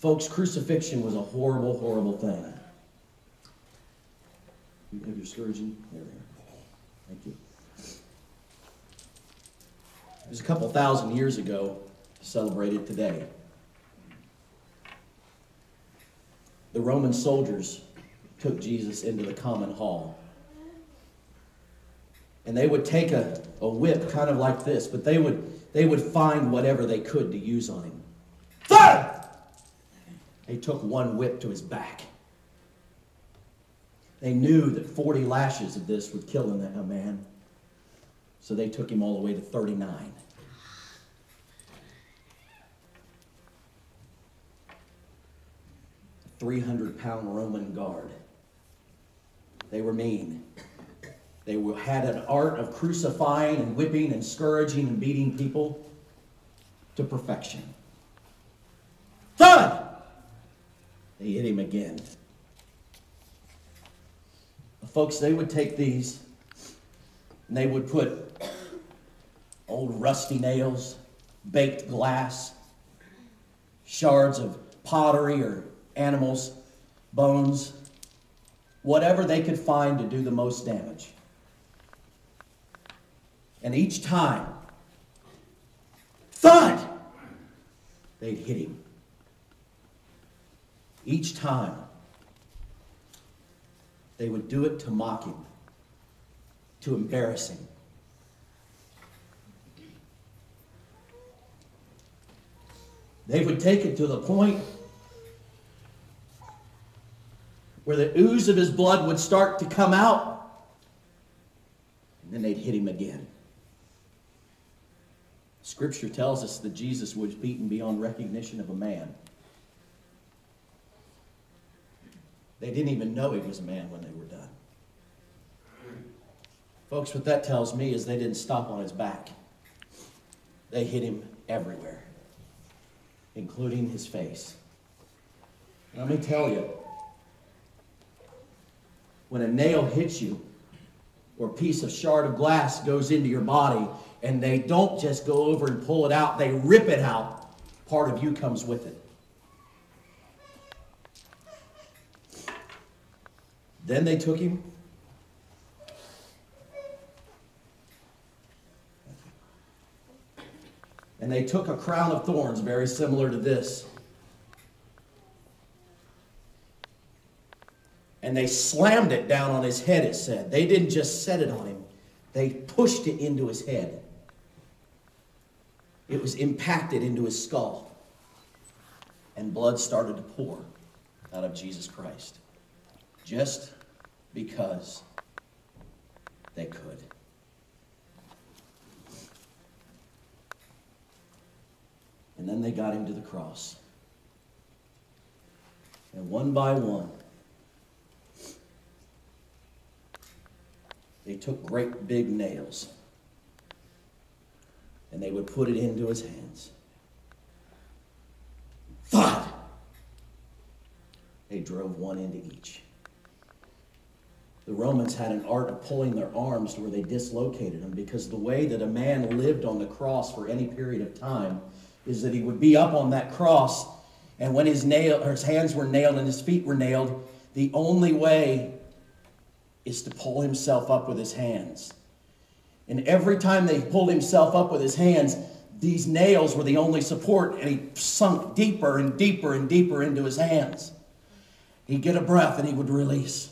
Folks, crucifixion was a horrible, horrible thing. You have your scourging? There we are. Thank you. It was a couple thousand years ago, celebrated today. The Roman soldiers took Jesus into the common hall. And they would take a whip kind of like this, but they would find whatever they could to use on him. Thud! They took one whip to his back. They knew that 40 lashes of this would kill a man. So they took him all the way to 39. A 300-pound Roman guard. They were mean. They had an art of crucifying and whipping and scourging and beating people to perfection. Thud! They hit him again. Folks, they would take these and they would put old rusty nails, baked glass, shards of pottery or animals' bones, whatever they could find to do the most damage. And each time, thud, they'd hit him. Each time, they would do it to mock him, to embarrass him. They would take it to the point where the ooze of his blood would start to come out, and then they'd hit him again. Scripture tells us that Jesus was beaten beyond recognition of a man. They didn't even know he was a man when they were done. Folks, what that tells me is they didn't stop on his back. They hit him everywhere, including his face. Let me tell you, when a nail hits you, or a piece of shard of glass goes into your body, and they don't just go over and pull it out, they rip it out, part of you comes with it. Then they took him and they took a crown of thorns very similar to this, and they slammed it down on his head, it said. They didn't just set it on him. They pushed it into his head. It was impacted into his skull. And blood started to pour out of Jesus Christ. Just because they could. And then they got him to the cross. And one by one, they took great big nails and they would put it into his hands. Thud! They drove one into each. The Romans had an art of pulling their arms to where they dislocated them, because the way that a man lived on the cross for any period of time is that he would be up on that cross, and when his hands were nailed and his feet were nailed, the only way is to pull himself up with his hands. And every time they pulled himself up with his hands, these nails were the only support, and he sunk deeper and deeper and deeper into his hands. He'd get a breath and he would release.